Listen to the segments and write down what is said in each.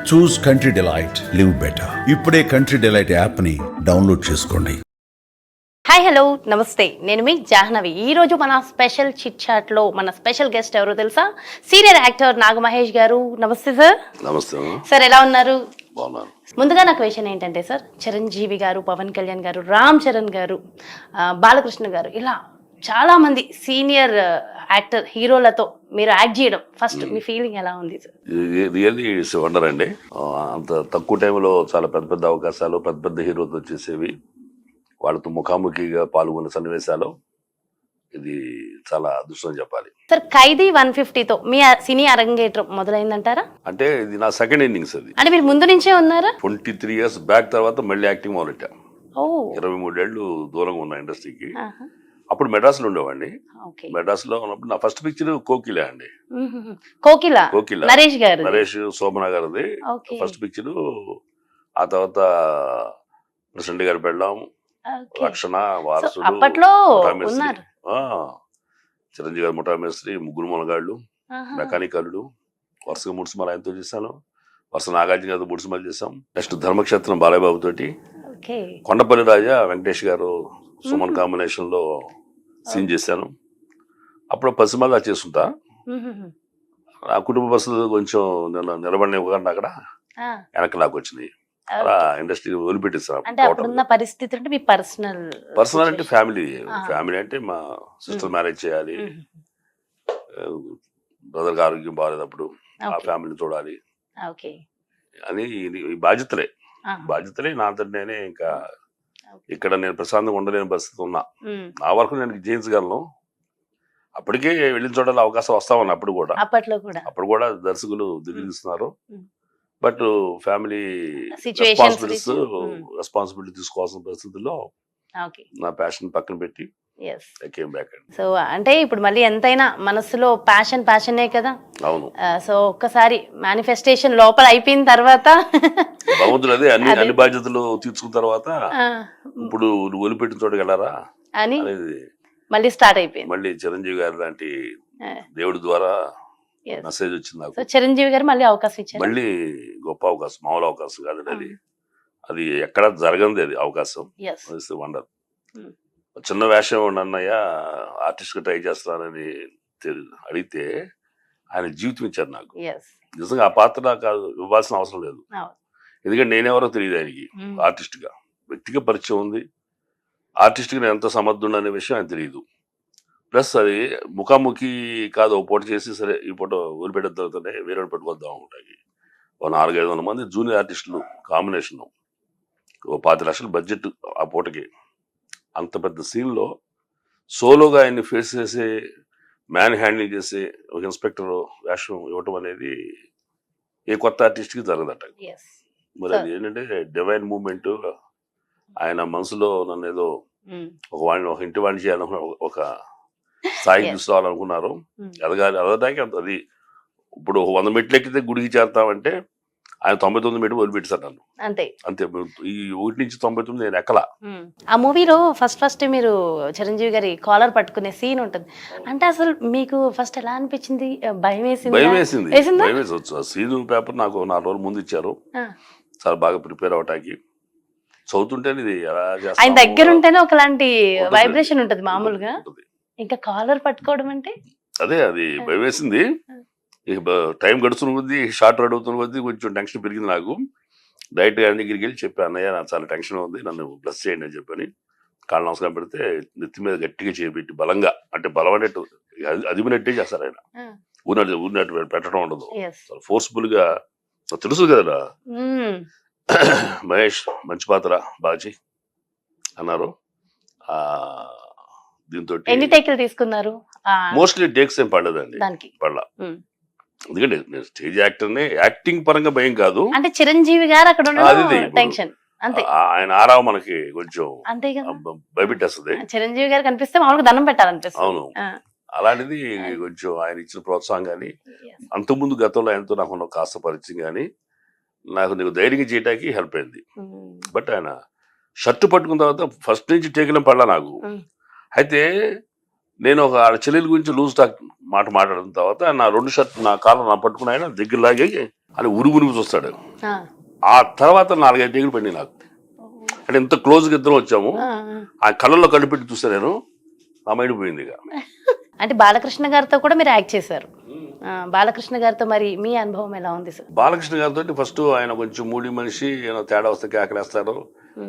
చూస్ country delight, live better. ఇప్పుడే country delight app ని download చేసుకోండి. హాయ్ హలో నమస్తే, నేను మీ జాహ్నవి. ఈరోజు మన స్పెషల్ చిట్ చాట్లో మన స్పెషల్ గెస్ట్ ఎవరో తెలుసా? సీనియర్ యాక్టర్ నాగ మహేష్ గారు. నమస్తే సార్. నమస్తే సార్, ఎలా ఉన్నారు? బాగున్నాను. ముందుగా నా క్వశ్చన్ ఏంటంటే సార్, చిరంజీవి గారు, పవన్ కళ్యాణ్ గారు, రామ్ చరణ్ గారు, బాలకృష్ణ గారు, ఇలా చాలా మంది సీనియర్ యాక్టర్ హీరోలతో మీరు యాక్ట్ చేయడం ఫస్ట్ మీ ఫీలింగ్ ఎలా ఉంది సార్? రియల్లీ ఇట్స్ వండర్ అండి. అంత తక్కువ టైంలో చాలా పెద్ద పెద్ద అవకాశాలు, పెద్ద పెద్ద హీరోతో వచ్చేసేవి, వాళ్ళతో ముఖాముఖిగా పాల్గొన్న సన్నివేశాలు, ఇది చాలా అదృష్టం చెప్పాలి సార్. ఖైదీ 150తో మీ సినీ అరంగేట్రం మొదలైందంటారా? అంటే ఇది నా సెకండ్ ఇన్నింగ్స్. అది అంటే మీరు ముందు నుంచే ఉన్నారా? 23 years బ్యాక్ తర్వాత మళ్ళీ యాక్టింగ్ మొదలెట్టా. ఓ 23 ఏళ్ళు దూరంగా ఉన్న ఇండస్ట్రీకి. అప్పుడు మెడ్రాస్ లో ఉండేవాడిని. మెడ్రాస్ లో ఉన్నప్పుడు నా ఫస్ట్ పిక్చర్ కోకిల అండి. కోకిల నరేష్ గారు, నరేష్ శోభన గారిది ఫస్ట్ పిక్చర్. ఆ తర్వాత ప్రెసిడెంట్ గారి పెళ్ళాం, రక్షణ, వారసుడు, అప్పట్లో చిరంజీవి గారు ముఠామేస్త్రి, ముగ్గురు మొనగాళ్ళు, మెకానికల్లు, వరుసగా 3 సినిమాలు ఆయనతో చేశాను. వరుస నాగార్జున గారితో 3 సినిమాలు చేశాం. నెక్స్ట్ ధర్మక్షేత్రం బాలయ్య బాబు తోటి, కొండపల్లి రాజా వెంకటేష్ గారు సుమన్ కాంబినేషన్ లో సీన్ చేశాను. అప్పుడు 10 సినిమాలు చేసుకుంటా. ఆ కుటుంబ పరిస్థితులు కొంచెం నిలబడిన అక్కడ వెనక్కి నాకు వచ్చినాయి. అలా ఇండస్ట్రీ వదిలిపెట్టేస్తాను. పరిస్థితి అంటే మీ పర్సనల్ అంటే ఫ్యామిలీ అంటే మా సిస్టర్ మ్యారేజ్ చేయాలి, బ్రదర్ కి ఆరోగ్యం బాగాలేదప్పుడు ఆ ఫ్యామిలీని చూడాలి అని ఈ బాధ్యతలే నా అంతటి నేనే. ఇంకా ఇక్కడ నేను ప్రశాంతంగా ఉండలేని పరిస్థితి ఉన్నా. నా వరకు నేను జయించగలను. అప్పటికే వెళ్ళిన చోట అవకాశం వస్తా ఉన్నా. అప్పుడు కూడా దర్శకులు దిగులుస్తున్నారు. బట్ ఫ్యామిలీ రెస్పాన్సిబిలిటీ తీసుకోవాల్సిన పరిస్థితుల్లో నా ప్యాషన్ పక్కన పెట్టి సో అంటే ఇప్పుడు మళ్ళీ ఎంతైనా మనసులో ప్యాషనే కదా. అవును. సో ఒక్కసారి మేనిఫెస్టేషన్ లోపల అయిపోయిన తర్వాత భగవంతుడు అదే అన్ని బాధ్యతలు తీర్చుకున్న తర్వాత ఇప్పుడు నువ్వు వదిలిపెట్టిన చోటుకి వెళ్ళారా అని మళ్ళీ స్టార్ట్ అయిపోయింది. మళ్ళీ చిరంజీవి గారి లాంటి దేవుడి ద్వారా మెసేజ్ వచ్చింది నాకు. చిరంజీవి గారు మళ్ళీ అవకాశం ఇచ్చారు. మళ్ళీ గొప్ప అవకాశం, మామూలు అవకాశం కాదండి. అది ఎక్కడ జరగంది అది అవకాశం. వండర్. చిన్న వేషం అన్నయ్య ఆర్టిస్ట్ గా ట్రై చేస్తానని అడిగితే ఆయన జీవితం ఇచ్చారు నాకు. నిజంగా ఆ పాత్ర నాకు ఇవ్వాల్సిన అవసరం లేదు. ఎందుకంటే నేనెవరో తెలియదు ఆయనకి. ఆర్టిస్ట్ గా వ్యక్తిగా పరిచయం ఉంది. ఆర్టిస్ట్ గా నేను ఎంత సమర్థుడు అనే విషయం ఆయన తెలియదు. ప్లస్ అది ముఖాముఖి కాదు, ఒక పూట చేసి సరే ఈ పూట వదిలిపెట్టిన తర్వాతనే వేరే పెట్టుకొద్దాం ఉంటాయి. 400-500 మంది జూనియర్ ఆర్టిస్టులు కాంబినేషన్, 5 లక్షల బడ్జెట్ ఆ పూటకి. అంత పెద్ద సీన్లో సోలోగా ఆయన్ని ఫేస్ చేసి మ్యాన్ హ్యాండ్లింగ్ చేసి ఒక ఇన్స్పెక్టర్ వేషం ఇవ్వటం అనేది ఏ కొత్త ఆర్టిస్ట్కి జరగదట. మరి అది ఏంటంటే డివైన్ మూమెంట్. ఆయన మనసులో నన్ను ఏదో ఒక ఇంటి వాడిని చేయాలనుకున్న ఒక స్థాయికి తీసుకోవాలనుకున్నారు. ఎదగడానికి అది ఇప్పుడు 100 మెట్లు ఎక్కితే గుడికి చేరుతామంటే ఆయన 99 మెట్లు వదిలిపెట్టారు నన్ను. అంతే. ఈ 1 నుంచి 99 నేను ఎక్కలా. ఆ మూవీలో ఫస్ట్ మీరు చిరంజీవి గారి కాలర్ పట్టుకునే సీన్ ఉంటుంది. అంటే అసలు మీకు ఫస్ట్ ఎలా అనిపించింది? భయం వేసింది. సీన్ పేపర్ నాకు 4 రోజుల ముందు ఇచ్చారు. చాలా బాగా ప్రిపేర్ అవటానికి. చదువుతుంటే ఇది ఎలా చేస్తాను, ఆయన దగ్గర ఉంటేనే ఒకలాంటి వైబ్రేషన్ ఉంటుంది మామూలుగా. ఇంకా కాలర్ పట్టుకోవడం అంటే అదే అది భయం వేసింది. ఇక టైం గడుస్తున్న కొద్దీ, షార్ట్ అడుగుతున్న కొద్దీ కొంచెం టెన్షన్ పెరిగింది నాకు. డైరెక్ట్ గా దగ్గరికి వెళ్ళి చెప్పాను, అన్నయ్య నాకు చాలా టెన్షన్ ఉంది, నన్ను బ్లెస్ చేయండి అని చెప్పని కాళ్ళ నమస్కారం పెడితే నెత్తి మీద గట్టిగా చేపెట్టి బలంగా, అంటే బలం అనేట్టు అదిమినట్టే చేస్తారు ఆయన. ఊరినట్టు పెట్టడం ఉండదు. ఫోర్స్ఫుల్ గా. తెలుసు కదా మహేష్ మంచి పాత్ర బాజీ అన్నారు. దీంతో ఎన్ని టేకులు తీసుకున్నారు? మోస్ట్లీ టేక్స్ ఏం పడలేదండి. పడలా. ఎందుకంటే నేను స్టేజ్ యాక్టర్నే. యాక్టింగ్ పరంగా భయం కాదు. అంటే చిరంజీవి గారు అక్కడ టెన్షన్ అంతే. ఆయన ఆరావు మనకి కొంచెం భయపెట్టేస్తుంది. చిరంజీవి గారు కనిపిస్తే మామూలుగా దండం పెట్టాలనిపిస్తుంది. అవును. అలాంటిది కొంచెం ఆయన ఇచ్చిన ప్రోత్సాహం కానీ, అంతకుముందు గతంలో ఆయనతో నాకు కాస్త పరిచయం కానీ నాకు నీకు ధైర్యం చేయడానికి హెల్ప్ అయింది. బట్ ఆయన షర్టు పట్టుకున్న తర్వాత ఫస్ట్ నుంచి టేకిన పడలా నాకు. అయితే నేను ఒక చెల్లెల గురించి లూజ్ టాక్ మాట్లాడిన తర్వాత నా 2 షర్ట్ నా కాలం నా పట్టుకుని ఆయన దగ్గర లాగి అని ఉరుముని చూస్తాడు. ఆ తర్వాత 4-5 టేకులు పడినాయి నాకు. అంటే ఇంత క్లోజ్గా ఇద్దరం వచ్చాము. ఆ కళ్ళల్లో కళ్ళు పెట్టి చూస్తే నేను నా మైండ్ పోయింది ఇక. అంటే బాలకృష్ణ గారితో కూడా మీరు యాక్ట్ చేశారు. బాలకృష్ణ గారితో మరి మీ అనుభవం ఎలా ఉంది సార్? బాలకృష్ణ గారితో ఫస్ట్ ఆయన కొంచెం మూడి మనిషి, ఏదో తేడా వస్తే కేకలేస్తారు,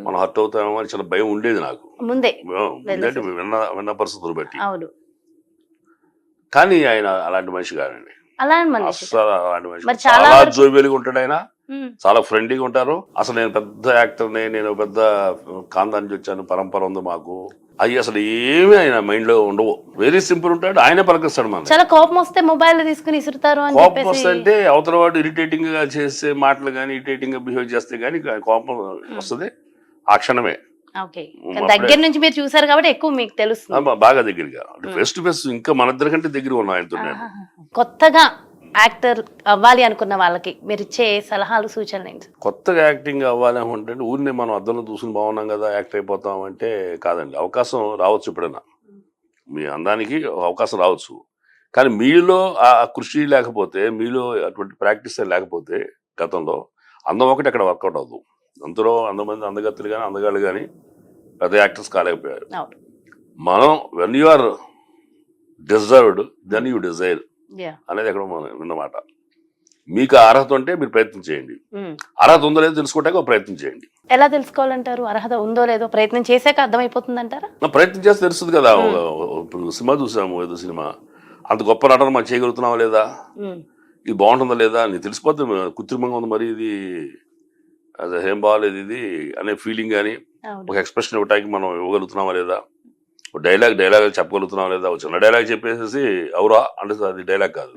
మనం హర్ట్ అవుతామో అని చిన్న భయం ఉండేది నాకు ముందే విన్న పరిస్థితులు బట్టి. అవును. కానీ ఆయన అలాంటి మనిషి కాదండి, అలాంటి మనిషి అస్సలు అలాంటి మనిషి. మరి చాలా జోవియల్గా ఉంటాడు ఆయన, చాలా ఫ్రెండ్లీగా ఉంటారు. అసలు నేను పెద్ద యాక్టర్ని, నేను పెద్ద ఖాందాన్ నుంచి వచ్చాను, పరంపర ఉంది మాకు, అవి అసలు ఏమీ ఆయన మైండ్ లో ఉండవు. వెరీ సింపుల్ ఉంటాడు, ఆయనే పలకిస్తాడు. మన చాలా కోపం వస్తే మొబైల్ తీసుకుని ఇసురుతారు అని కోపం వస్తే అంటే అవతల వాడు ఇరిటేటింగ్ గా చేసే మాటలు కానీ, ఇరిటేటింగ్ గా బిహేవ్ చేస్తే కానీ కోపం వస్తుంది ఆ క్షణమే. దగ్గర నుంచి మీరు చూసారు కాబట్టి ఎక్కువ మీకు తెలుస్తుంది. బాగా దగ్గరగా ఫేస్ టు ఫేస్, ఇంకా మన ఇద్దరి కంటే దగ్గర ఉన్నా ఆయనతో. కొత్తగా యాక్టర్ అవ్వాలి అనుకున్న వాళ్ళకి మీరు ఇచ్చే సలహాలు సూచనలు ఏంటి? కొత్తగా యాక్టింగ్ అవ్వాలి అంటే ఊరిని మనం అద్దంలో చూసుకుని బాగున్నాం కదా యాక్టర్ అయిపోతాం అంటే కాదండి. అవకాశం రావచ్చు, ఎప్పుడైనా మీ అందానికి అవకాశం రావచ్చు. కానీ మీలో ఆ కృషి లేకపోతే, మీలో అటువంటి ప్రాక్టీస్ లేకపోతే, గతంలో అందం ఒకటి అక్కడ వర్కౌట్ అవ్వదు. అందులో అందమంది అందగత్తులు కానీ అందగాళ్ళు కానీ పెద్ద యాక్టర్స్ కాలేకపోయారు. మనం when you are deserved then you desire అనేది ఎక్కడ విన్నమాట. మీకు అర్హత ఉంటే మీరు ప్రయత్నం చేయండి, అర్హత ఉందో లేదో తెలుసుకోవడానికి ఒక ప్రయత్నం చేయండి. ఎలా తెలుసుకోవాలంటారు? అర్హత ఉందో లేదో ప్రయత్నం చేసాక అర్థమైపోతుంది అంటారా? ప్రయత్నం చేస్తే తెలుస్తుంది కదా. ఇప్పుడు సినిమా చూసాము, ఏదో సినిమా అంత గొప్ప నటన మనం చేయగలుగుతున్నావా లేదా, ఇది బాగుంటుందా లేదా అని తెలిసిపోతుంది. కృత్రిమంగా ఉంది మరి ఇది, అది ఏం బాగాలేదు ఇది అనే ఫీలింగ్ కానీ, ఒక ఎక్స్ప్రెషన్ ఇవ్వడానికి మనం ఇవ్వగలుగుతున్నామా లేదా, డైలాగ్ చెప్పగలుగుతున్నాం లేదా. చిన్న డైలాగ్ చెప్పేసి అవురా అంటే అది డైలాగ్ కాదు,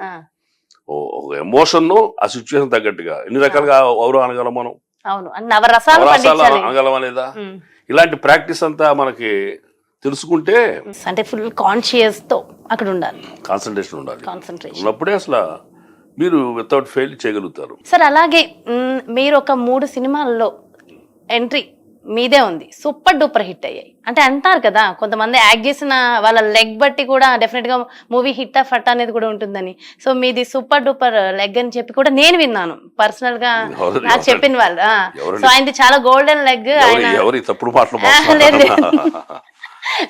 ఒక ఎమోషన్ ఆ సిచ్యువేషన్ తగ్గట్టుగా ఎన్ని రకాలుగా అవురా అనగలం మనం, అనగలమా లేదా. ఇలాంటి ప్రాక్టీస్ అంతా మనకి తెలుసుకుంటే, అంటే ఫుల్ కాన్షియస్ తో అక్కడ ఉండాలి, కాన్సన్ట్రేషన్ ఉండాలి. ఉన్నప్పుడే అసలు మీరు వితౌట్ ఫెయిల్ చేయగలుగుతారు. సార్ అలాగే మీరు ఒక 3 సినిమాల్లో ఎంట్రీ మీదే ఉంది, సూపర్ డూపర్ హిట్ అయ్యాయి. అంటే అంటారు కదా కొంతమంది యాక్ట్ చేసిన వాళ్ళ లెగ్ బట్టి కూడా డెఫినెట్ గా మూవీ హిట్ ఫట్ అనేది కూడా ఉంటుందని. సో మీది సూపర్ డూపర్ లెగ్ అని చెప్పి కూడా నేను విన్నాను పర్సనల్ గా, నాకు చెప్పిన వాళ్ళు. సో ఆయనది చాలా golden leg.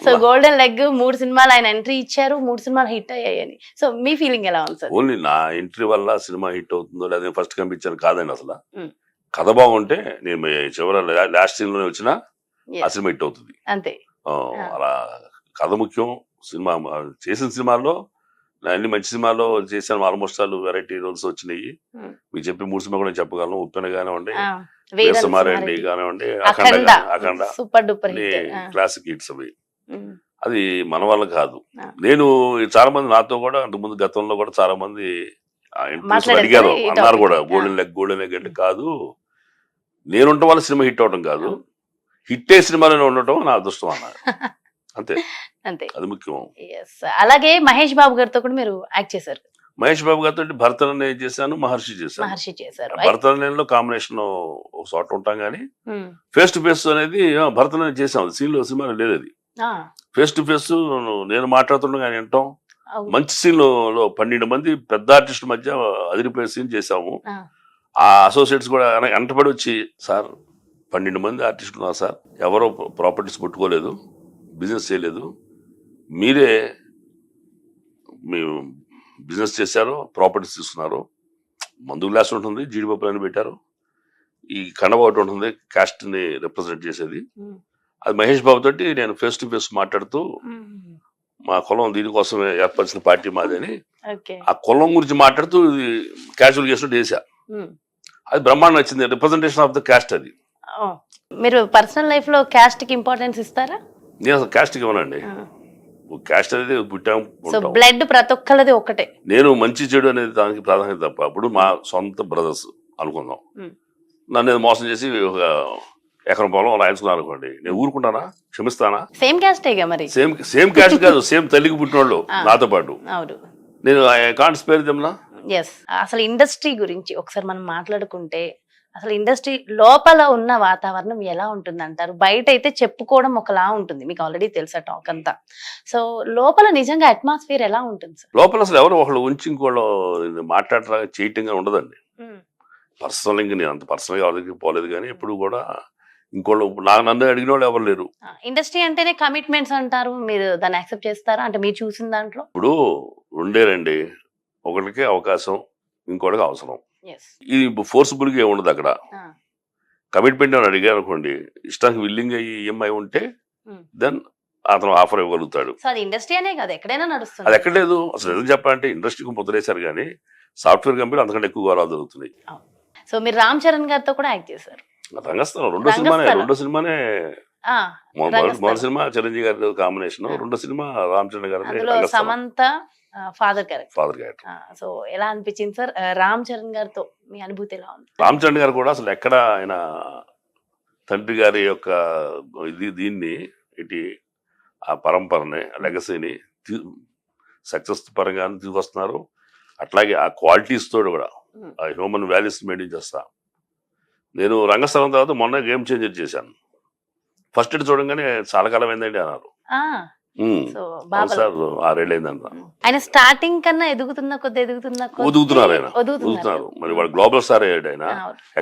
So golden leg 3 సినిమాలు ఆయన ఎంట్రీ ఇచ్చారు, 3 సినిమాలు హిట్ అయ్యాయని. సో మీ ఫీలింగ్ ఎలా ఉంది సార్? ఓన్లీ నా ఎంట్రీ వల్ల సినిమా హిట్ అవుతుందో లేదా ఫస్ట్ కనిపించాను కాదండి. అసలు కథ బాగుంటే నేను చివరి లాస్ట్ సీన్ లోనే వచ్చినా ఆ సినిమా హిట్ అవుతుంది అంతే. అలా కథ ముఖ్యం. సినిమా చేసిన సినిమాల్లో అన్ని మంచి సినిమాల్లో చేశాను, ఆల్మోస్ట్ ఆల్ వెరైటీ రోల్స్ వచ్చినాయి. మీకు చెప్పి 3 సినిమా కూడా చెప్పగలను. ఉప్పెన కానివ్వండి, వేసమారెడ్డి కానివ్వండి, అఖండ క్లాసిక్ హిట్స్ అవి. అది మన వల్ల కాదు. నేను చాలా మంది నాతో కూడా అంతకుముందు గతంలో కూడా చాలా మంది అడిగారు, అన్నారు కూడా గోల్డెన్ లెగ్ అంటే కాదు, నేను ఉండటం వల్ల సినిమా హిట్ అవడం కాదు, హిట్ అయ్యే సినిమాలో ఉండటం నా అదృష్టం అన్నారు. అంతే, అది ముఖ్యం. అలాగే మహేష్ బాబు గారితో కూడా మీరు యాక్ట్ చేశారు. మహేష్ బాబు గారితో భరతనాట్యం చేశాను, మహర్షి చేశాను. భరతనాట్యంలో కాంబినేషన్ ఒక చోట ఉంటాం కానీ ఫేస్ టు ఫేస్ అనేది భరతనాట్యం చేసాం. సీన్ లో సినిమా లేదు, అది ఫేస్ టు ఫేస్ నేను మాట్లాడుతుండగా ఆయన వింటాం. మంచి సీన్ లో 12 మంది పెద్ద ఆర్టిస్ట్ మధ్య అదిరిపోయే సీన్ చేసాము. ఆ అసోసియేట్స్ కూడా వెంటబడి వచ్చి, సార్ 12 మంది ఆర్టిస్టులు ఉన్నారు సార్, ఎవరో ప్రాపర్టీస్ పట్టుకోలేదు, బిజినెస్ చేయలేదు, మీరే మీ బిజినెస్ చేశారు, ప్రాపర్టీస్ తీసుకున్నారు, మందు గ్లాస్ ఉంటుంది, జీడిపప్పులు అని పెట్టారు, ఈ కండవ ఒకటి ఉంటుంది కాస్ట్ ని రిప్రజెంట్ చేసేది. అది మహేష్ బాబు తోటి నేను ఫేస్ టు ఫేస్ మాట్లాడుతూ, మా కులం దీనికోసం ఏర్పరిచిన పార్టీ మాది అని ఆ కులం గురించి మాట్లాడుతూ క్యాజువల్ చేసినట్టు చేశా. అది బ్రహ్మాండం నచ్చింది, రిప్రజెంటేషన్ ఆఫ్ ద క్యాస్ట్. అది మీరు పర్సనల్ లైఫ్ లో క్యాస్ట్ కి ఇంపార్టెన్స్ ఇస్తారా? నేను అసలు క్యాస్ట్ కి ఇవ్వనండి. క్యాస్ట్ అనేది పుట్టాం, బ్లడ్ ప్రతి ఒక్కరిది ఒకటే. నేను మంచి చెడు అనేది దానికి ప్రాధాన్యత తప్ప. అప్పుడు మా సొంత బ్రదర్స్ అనుకుందాం, నన్ను మోసం చేసి ఒక ఎకరం పొలం రాయించుకున్నాను అనుకోండి, నేను ఊరుకుంటానా? క్షమిస్తానా? సేమ్ క్యాస్ట్ మరి సేమ్ క్యాస్ట్ కాదు, సేమ్ తల్లికి పుట్టిన వాళ్ళు నాతో పాటు. నేను కాంట్ స్పేర్ దెమ్ నా. అసలు ఇండస్ట్రీ గురించి ఒకసారి మనం మాట్లాడుకుంటే, అసలు ఇండస్ట్రీ లోపల ఉన్న వాతావరణం ఎలా ఉంటుంది అంటారు? బయట అయితే చెప్పుకోవడం ఒకలా ఉంటుంది, మీకు ఆల్రెడీ తెలుసా టాక్ అంతా. సో లోపల నిజంగా అట్మాస్ఫియర్ ఎలా ఉంటుంది సార్? లోపల అసలు ఎవరు ఒకళ్ళు ఉంచి ఇంకోళ్ళు మాట్లాడరా చేయటంగా ఉండదండి. పర్సనల్ ఇంక నేను అంత పర్సనల్గా ఎవరి దగ్గరికి పోలేదు, కానీ ఎప్పుడు కూడా ఇంకోళ్ళు నన్ను అడిగిన వాళ్ళు ఎవరు లేరు. ఇండస్ట్రీ అంటేనే కమిట్మెంట్స్ అంటారు, మీరు దాన్ని యాక్సెప్ట్ చేస్తారా? అంటే మీరు చూసిన దాంట్లో ఇప్పుడు రెండేనండి, ఒకటికి అవకాశం, ఇంకోటికి అవసరం. ఇది ఫోర్స్ఫుల్గా ఏముండదు అక్కడ. కమిట్మెంట్ అని అడిగారు అనుకోండి, ఇష్టానికి విల్లింగ్ అయ్యి ఈఎంఐ ఉంటే దెన్ అతను ఆఫర్ ఇవ్వగలుగుతాడు. సో అది ఇండస్ట్రీ అనే కాదు, ఎక్కడైనా నడుస్తుంది. అది ఎక్కడ లేదు అసలు. నిజం చెప్పాలంటే ఇండస్ట్రీకి ముద్రేశారు, కానీ సాఫ్ట్వేర్ కంపెనీలు అంతకంటే ఎక్కువ గౌరవాలు జరుగుతున్నాయి. సో మీరు రామ్ చరణ్ గారితో కూడా యాక్ట్ చేశారు. రంగస్థలం రెండో సినిమానే మొదటి సినిమా చిరంజీవి గారి కాంబినేషన్, రెండో సినిమా రామ్ చరణ్ గారి Samantha father character. Character. So ఎలా అనిపించింది సార్ రామ్ చరణ్ గారితో మీ అనుభూతి ఎలా ఉంది? రామ్ చరణ్ గారు కూడా అసలు ఎక్కడ ఆయన తండ్రి గారి యొక్క దీన్ని ఇటు ఆ పరంపరని లెగసీని సక్సెస్ పరంగా తీసుకొస్తున్నారు. అట్లాగే ఆ క్వాలిటీస్ తోడు కూడా ఆ హ్యూమన్ వాల్యూస్ మెయింటైన్ చేస్తా. నేను రంగస్థలం తర్వాత మొన్న గేమ్ చేంజర్ చేశాను. ఫస్ట్ ఇట్ చూడంగానే చాలా కాలం ఏందండి అన్నారు. సార్ 6 ఏళ్ళు అయిందన్న. ఆయన స్టార్టింగ్ కన్నా ఎదుగుతున్నారు. మరి వాడు గ్లోబల్ స్టార్ అయ్యాడు ఆయన.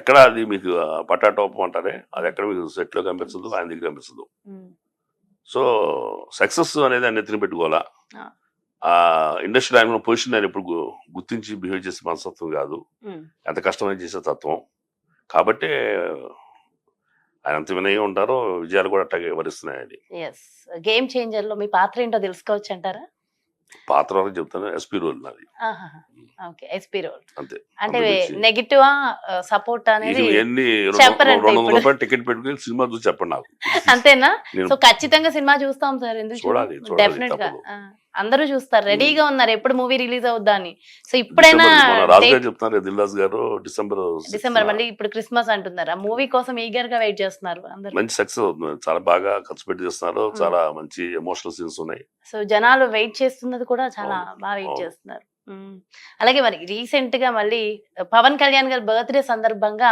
ఎక్కడ అది మీకు పటాటోపం అంటారే, అది ఎక్కడ మీకు సెట్ లో కనిపించదు, ఆయన దగ్గర కనిపిస్తుంది. సో సక్సెస్ అనేది ఆయన ఎత్తున పెట్టుకోవాలా. ఆ ఇండస్ట్రీ ఆయన పొజిషన్ ఆయన ఇప్పుడు గుర్తించి బిహేవ్ చేసే మనస్తత్వం కాదు, ఎంత కష్టమైన చేసే తత్వం. కాబట్టి ఆయన అంత వినయంగా ఉంటారో, విజయాలు కూడా అట్టాగే వరిస్తున్నాయని. గేమ్ చేంజర్ లో మీ పాత్ర ఏంటో తెలుసుకోవచ్చు అంటారా? పాత్ర వరకు చెప్తాను, ఎస్పీ రోల్ నాది. ఎస్పీ రోల్ అంతే. అంటే నెగిటివ్ సపోర్ట్ అనేది ఎన్ని 200 రూపాయలు టికెట్ పెట్టుకుని సినిమా చూసి చెప్పండి నాకు. అంతేనా? సో ఖచ్చితంగా సినిమా చూస్తాం సార్, ఎందుకు చూడాలి, డెఫినెట్ గా అందరూ చూస్తారు, రెడీగా ఉన్నారు ఎప్పుడు మూవీ రిలీజ్ అవుద్దా అని. సో ఇప్పుడైనా చెప్తున్నారు దిల్రాజు గారు డిసెంబర్ మళ్ళీ ఇప్పుడు క్రిస్మస్ అంటున్నారు, ఆ మూవీ కోసం ఈగర్ గా వెయిట్ చేస్తున్నారు అందరూ. మంచి సక్సెస్ అవుతుంది, చాలా బాగా ఖర్చు పెట్టి చేస్తున్నారు, చాలా మంచి ఎమోషనల్ సీన్స్ ఉన్నాయి. సో జనాలు వెయిట్ చేస్తున్నది కూడా చాలా బాగా వెయిట్ చేస్తున్నారు. అలాగే మరి రీసెంట్ గా మళ్ళీ పవన్ కళ్యాణ్ గారి బర్త్డే సందర్భంగా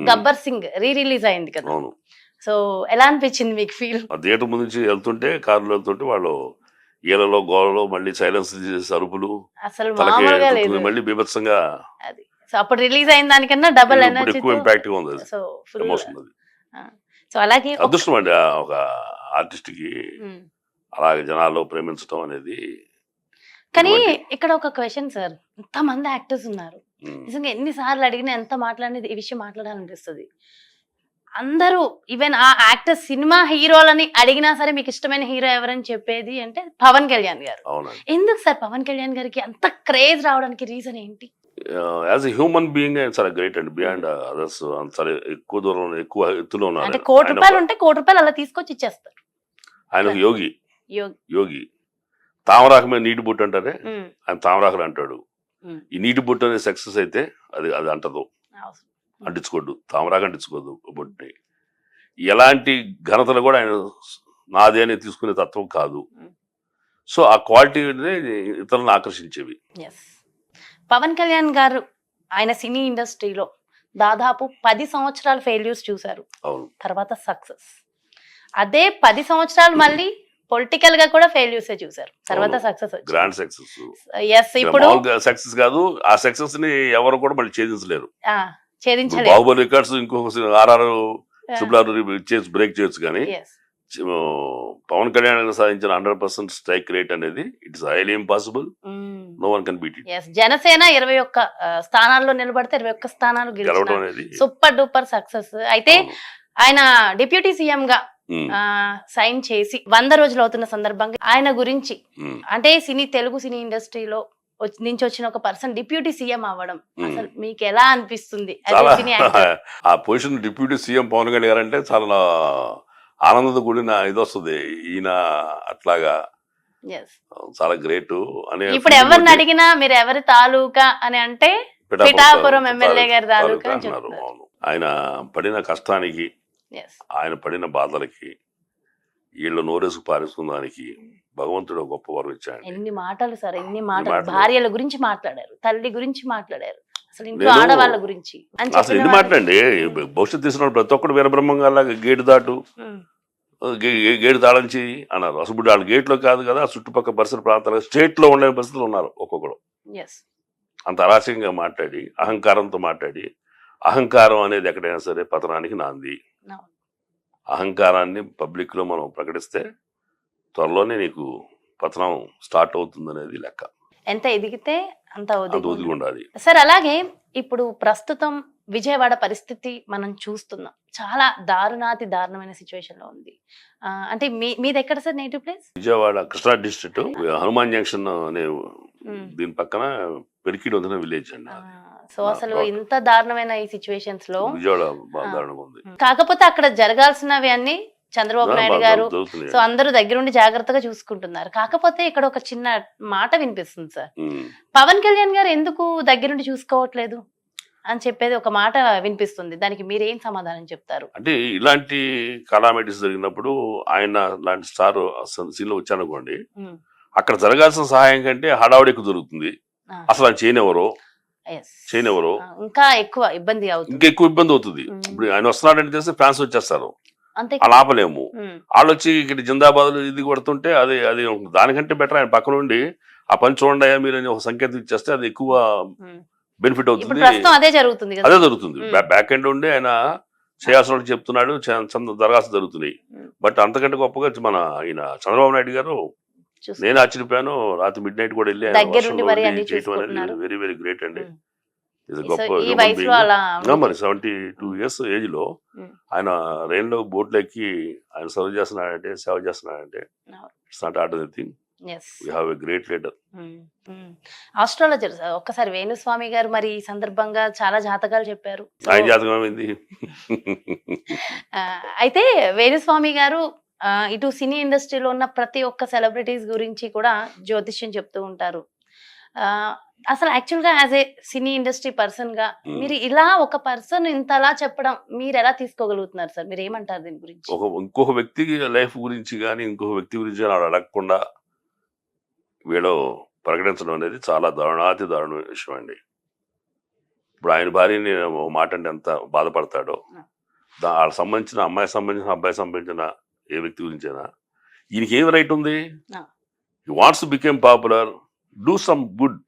గబ్బర్ సింగ్ రిలీజ్ అయింది కదా. సో ఎలా అనిపించింది మీకు ఫీల్? థియేటర్ ముందు నుంచి వెళ్తుంటే, కారులో వెళ్తుంటే వాళ్ళు ఈలలో గోలలో మళ్ళీ సైలెన్స్ అరుపులు అసలు మామూలుగా లేదు, మళ్ళీ బీభత్సంగా. సో అప్పుడు రిలీజ్ అయిన దానికన్నా డబుల్ ఎనర్జీ, ఎక్కువ ఇంపాక్ట్ గా ఉంది. సో సో అలాగే అదృష్టం అండి ఒక ఆర్టిస్ట్ కి అలాగే జనాల్లో ప్రేమించడం అనేది. కానీ ఇక్కడ ఒక క్వశ్చన్ సార్, ఎంతమంది యాక్టర్స్ ఉన్నారు, నిజంగా ఎన్నిసార్లు అడిగినా ఎంత మాట్లాడినది ఈ విషయం మాట్లాడాలనిపిస్తుంది. అందరూ ఈవెన్ ఆ యాక్టర్ సినిమా హీరోలని అడిగినా సరే మీకు ఇష్టమైన హీరో ఎవరని చెప్పేది అంటే పవన్ కళ్యాణ్ గారు. ఎందుకు సార్ పవన్ కళ్యాణ్ గారికి అంత క్రేజ్ రావడానికి రీజన్ ఏంటి? యాజ్ ఎ హ్యూమన్ బీయింగ్ చాలా గ్రేట్ అండి, బియాండ్ అదర్స్. చాలా ఎక్కువ దూరం ఎక్కువ ఎత్తులో ఉన్నారు. అంటే ₹1,00,00,000 ఉంటే ₹1,00,00,000 అలా తీసుకొచ్చి ఇచ్చేస్తారు. ఆయన యోగి తామరాకు మీద నీటి బుట్టు అంటారే, ఆయన తామరాకులు అంటాడు. ఈ నీటి బుట్టు అనేది సక్సెస్ అయితే అది అంటదు, అంటించుకోద్దు, తామరాకు అంటించుకోద్దు బొట్టుని. ఎలాంటి ఘనతలు కూడా ఆయన నాదే అని తీసుకునే తత్వం కాదు. సో ఆ క్వాలిటీ ఇతరులను ఆకర్షించేవి. పవన్ కళ్యాణ్ గారు ఆయన సినీ ఇండస్ట్రీలో దాదాపు 10 సంవత్సరాలు ఫెయిల్యూర్స్ చూశారు, తర్వాత సక్సెస్. అదే 10 సంవత్సరాలు మళ్ళీ పొలిటికల్ గా కూడా ఫెయిల్యూర్స్ చూశారు, తర్వాత సక్సెస్, గ్రాండ్ సక్సెస్. ఇప్పుడు సక్సెస్ కాదు, ఆ సక్సెస్ ని ఎవరు కూడా మళ్ళీ ఛేదించలేరు. ఛేదించలేరు. బాహుబలి రికార్డ్స్ ఇంకొక RRR బ్రేక్ చేయొచ్చు, కానీ పవన్ కళ్యాణ్ సాధించిన 100% స్ట్రైక్ రేట్ అనేది it's highly impossible. No one can beat it. Janasena 21 స్థానాల్లో నిలబడితే 21 స్థానాలు గెలవడం అనేది సూపర్ డూపర్ సక్సెస్. అయితే ఆయన డిప్యూటీ సీఎం గా సైన్ చేసి 100 రోజులు అవుతున్న సందర్భంగా ఆయన గురించి అంటే తెలుగు సినీ ఇండస్ట్రీలో నుంచి వచ్చిన ఒక పర్సన్ డిప్యూటీ సీఎం అవ్వడం అసలు మీకు ఎలా అనిపిస్తుంది? ఆ position deputy CM Pawan Kalyan garu అంటే చాలా ఆనందంతో కూడిన ఇది వస్తుంది. ఈయన అట్లాగా చాలా గ్రేట్ అని. ఇప్పుడు ఎవరిని అడిగినా మీరు ఎవరి తాలూకా అని అంటే పిఠాపురం ఎమ్మెల్యే గారి తాలూకా అంటున్నారు. ఆయన పడిన కష్టానికి, ఆయన పడిన బాధలకి, వీళ్ళు నోరేసుకు పారేసుకున్నానికి భగవంతుడు గొప్ప వరం ఇచ్చాడు. ఎన్ని మాటలు సార్, ఎన్ని మాటలు. భార్యల గురించి మాట్లాడారు, తల్లి గురించి మాట్లాడారు, అసలు ఇంట్లో ఆడవాళ్ళ గురించి అసలు ఎన్ని మాటలండి. భవిష్యత్తు తీసిన ప్రతి ఒక్కడు వీరబ్రహ్మంగా గేటు దాటు, గేటు తాళంచి అన్నారు. అసలు ఇప్పుడు వాళ్ళు గేట్లో కాదు కదా, చుట్టుపక్కల పరిసర ప్రాంతాలు స్టేట్ లో ఉండే పరిస్థితులు ఉన్నారు ఒక్కొక్కడు. అంత అరాచకంగా మాట్లాడి, అహంకారంతో మాట్లాడి, అహంకారం అనేది ఎక్కడైనా సరే పతనానికి నాంది. No. అహంకారాన్ని పబ్లిక్ లో మనం ప్రకటిస్తే త్వరలోనే నీకు పతనం స్టార్ట్ అవుతుంది అనేది లెక్క. ఎంత ఎదిగితే అంత అంత ఒదిగి ఉండాలి. సార్ అలాగే ఇప్పుడు ప్రస్తుతం విజయవాడ పరిస్థితి మనం చూస్తున్నాం, చాలా దారుణాతి దారుణమైన సిచ్యువేషన్ లో ఉంది. అంటే మీది ఎక్కడ sir native place? Vijayawada Krishna district Hanuman junction అనే దీని పక్కన పెరికిడి వందన విలేజ్ అండి. సో అసలు ఇంత దారుణమైన ఈ సిచ్యువేషన్స్ లో విజయవాడ బాగా దారుణంగా ఉంది. కాకపోతే అక్కడ జరగాల్సినవి అన్ని చంద్రబాబు నాయుడు గారు జరుగుతున్నాయి. సో అందరూ దగ్గరుండి జాగ్రత్తగా చూసుకుంటున్నారు. కాకపోతే ఇక్కడ ఒక చిన్న మాట వినిపిస్తుంది సార్, పవన్ కళ్యాణ్ గారు ఎందుకు దగ్గరుండి చూసుకోవట్లేదు అని చెప్పేది ఒక మాట వినిపిస్తుంది. దానికి మీరేం సమాధానం చెప్తారు? అంటే ఇలాంటి కలామిటీస్ జరిగినప్పుడు ఆయన లాంటి స్టార్ సీన్ లో వచ్చానుకోండి, అక్కడ జరగాల్సిన సహాయం కంటే హడావుడి ఎక్కువ జరుగుతుంది. అసలు ఆయన చేయనివ్వరు. ఇంకా ఎక్కువ ఇబ్బంది అవుతుంది, ఇంకా ఎక్కువ ఇబ్బంది అవుతుంది. ఇప్పుడు ఆయన వస్తున్నాడంటే తెలిసి ఫ్యాన్స్ వచ్చేస్తారు, అంతే అలా ఆపలేము. వాళ్ళు వచ్చి ఇక్కడ జిందాబాద్ ఇది కొడుతుంటే అది అది దానికంటే బెటర్ ఆయన పక్కన ఉండి ఆ పని చూడండి మీరు అని ఒక సంకేతం ఇచ్చేస్తే అది ఎక్కువ బెనిఫిట్ అవుతుంది. అదే జరుగుతుంది. బ్యాక్ ఎండ్ ఉండి ఆయన చేయాల్సిన చెప్తున్నాడు, జరగాల్సి జరుగుతున్నాయి. బట్ అంతకంటే గొప్పగా మన ఆయన చంద్రబాబు నాయుడు గారు, నేను ఆశ్చర్యపోయాను, రాత్రి మిడ్ నైట్ కూడా వెళ్ళి చేయటం అనేది వెరీ వెరీ గ్రేట్ అండి. మరి 72 years ఏజ్ లో ఆయన రైన్ లో బోట్లు ఎక్కి ఆయన సర్వ్ చేస్తున్నాడంటే, సేవ చేస్తున్నాడంటే it's not ordinary thing. We have a great leader. Astrologer ఒక్కసారి వేణుస్వామి గారు మరి ఈ సందర్భంగా చాలా జాతకాలు చెప్పారు. ఆయన జాతకం ఏమైంది? అయితే వేణుస్వామి గారు ఇటు సినీ ఇండస్ట్రీలో ఉన్న ప్రతి ఒక్క సెలబ్రిటీస్ గురించి కూడా జ్యోతిష్యం చెప్తూ ఉంటారు. అసలు యాక్చువల్ గా as a cine industry person గా మీరు ఇలా ఒక పర్సన్ ఇంతలా చెప్పడం మీరు ఎలా తీసుకోగలుగుతున్నారు సార్? మీరు ఏమంటారు దీని గురించి? ఇంకొక వ్యక్తి లైఫ్ గురించి కానీ ఇంకొక వ్యక్తి గురించి అడగకుండా వీళ్ళు ప్రకటించడం అనేది చాలా దారుణాతి దారుణ విషయం అండి. ఇప్పుడు ఆయన భార్యని ఒక మాట అంటే ఎంత బాధపడతాడో, వాళ్ళకి సంబంధించిన అమ్మాయి సంబంధించిన అబ్బాయి సంబంధించిన ఏ వ్యక్తి గురించైనా ఈయనకి ఏం రైట్ ఉంది? He wants to became popular, do some good.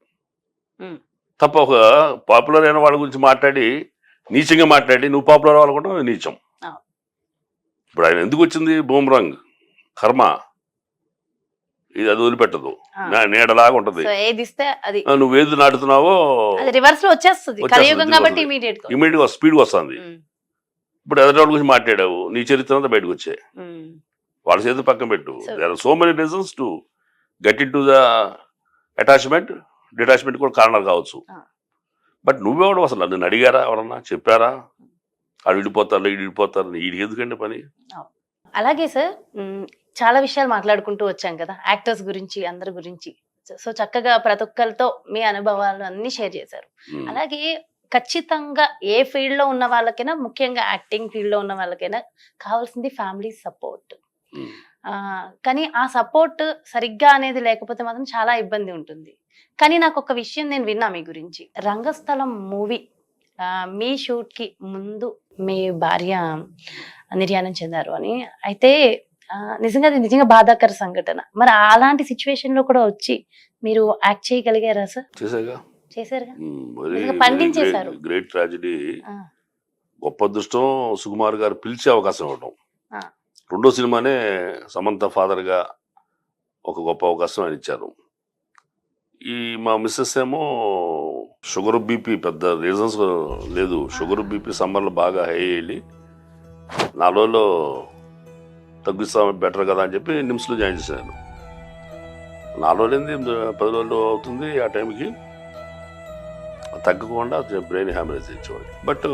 తప్ప ఒక పాపులర్ అయిన వాళ్ళ గురించి మాట్లాడి నీచంగా మాట్లాడి నువ్వు పాపులర్ అవ్వాలనుకుంటావు, నీచం. ఇప్పుడు ఆయన ఎందుకు వచ్చింది? బూమరాంగ్ కర్మ, ఇది అది వదిలిపెట్టదు, నీడలాగా ఉంటది. నువ్వు ఏది నాటుతున్నావో ఇమీడియట్ గా స్పీడ్ గా వస్తుంది. ఇప్పుడు ఎదుటి వాళ్ళ గురించి మాట్లాడావు, నీ చరిత్ర అంతా బయటకు వచ్చే వాళ్ళ చేతి పక్కన పెట్టు. There are so many reasons to get into the attachment, detachment కూడా కారణాలు కావచ్చు. బట్ నువ్వెవడు అసలు? నన్ను అడిగారా? ఎవరన్నా చెప్పారా? వాళ్ళు విడిపోతారు విడిపోతారు, వీడికి ఎందుకంటే పని? అలాగే సార్ చాలా విషయాలు మాట్లాడుకుంటూ వచ్చాం కదా, యాక్టర్స్ గురించి అందరి గురించి. సో చక్కగా ప్రతి ఒక్కరితో మీ అనుభవాలు అన్ని షేర్ చేశారు. అలాగే ఖచ్చితంగా ఏ ఫీల్డ్ లో ఉన్న వాళ్ళకైనా, ముఖ్యంగా యాక్టింగ్ ఫీల్డ్ లో ఉన్న వాళ్ళకైనా కావాల్సింది ఫ్యామిలీ సపోర్ట్. కానీ ఆ సపోర్ట్ సరిగ్గా అనేది లేకపోతే మాత్రం చాలా ఇబ్బంది ఉంటుంది. కానీ నాకు ఒక విషయం నేను విన్నా మీ గురించి, రంగస్థలం మూవీ మీ షూట్ కి ముందు మీ భార్య నిర్యాణం చెందారు అని. అయితే నిజంగా బాధాకర సంఘటన. మరి అలాంటి సిచ్యువేషన్ లో కూడా వచ్చి మీరు యాక్ట్ చేయగలిగారా సార్? చేశారుగా, పండించేశారు. Great tragedy. గొప్ప అదృష్టం సుకుమార్ గారు పిలిచే అవకాశం ఇవ్వడం. రెండో సినిమానే సమంత ఫాదర్ గా ఒక గొప్ప అవకాశం ఆయన ఇచ్చారు. ఈ మా మిస్సెస్ ఏమో షుగర్ బీపీ పెద్ద రీజన్స్ లేదు, షుగర్ బీపీ సమ్మర్లో బాగా హై వెళ్ళి 4 రోజుల్లో తగ్గిస్తాం బెటర్ కదా అని చెప్పి నిమ్స్లో జాయిన్ చేశాను. 4 రోజులు ఏంది 10 రోజులు అవుతుంది. ఆ టైంకి తగ్గకుండా బ్రెయిన్ హ్యామరేజ్ ఇచ్చేవాడు. బట్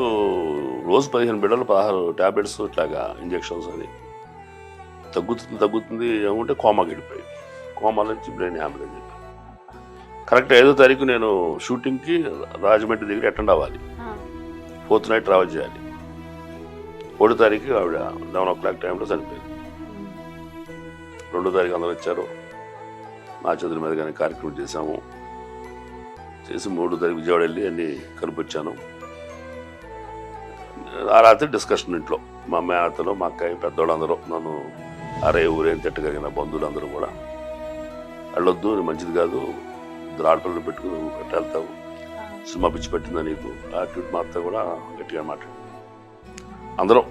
రోజు 15 బిడ్డలు 16 టాబ్లెట్స్ ఇట్లాగా ఇంజెక్షన్స్ అని తగ్గుతుంది ఏమంటే కోమాకి వెళ్ళిపోయి, కోమా నుంచి బ్రెయిన్ హ్యామరేజ్ చెప్పి కరెక్ట్ 5వ తారీఖు నేను షూటింగ్కి రాజమండ్రి దగ్గర అటెండ్ అవ్వాలి. 4th నైట్ ట్రావెల్ చేయాలి. 3వ తారీఖు ఆవిడ 11 o'clock టైంలో చనిపోయింది. 2వ తారీఖు అందరూ వచ్చారు, నా చేతుల మీద కానీ కార్యక్రమం చేశాము. చేసి 3వ తారీఖు విజయవాడ వెళ్ళి అన్నీ కనిపించాను. ఆ రాత్రి డిస్కషన్ ఇంట్లో మా మేనత్తలు, మా అక్కయ్య, పెద్దవాళ్ళందరూ నన్ను అరే ఊరేం తిట్టగలిగిన బంధువులందరూ కూడా వెళ్ళొద్దు, మంచిది కాదు, ఆడపిల్లలు పెట్టుకుని నువ్వు వెళ్తావు, సినిమా పిచ్చి పెట్టిందా నీకు యాటిట్యూడ్ మాత్రం కూడా గట్టిగా మాట్లాడు. అందరం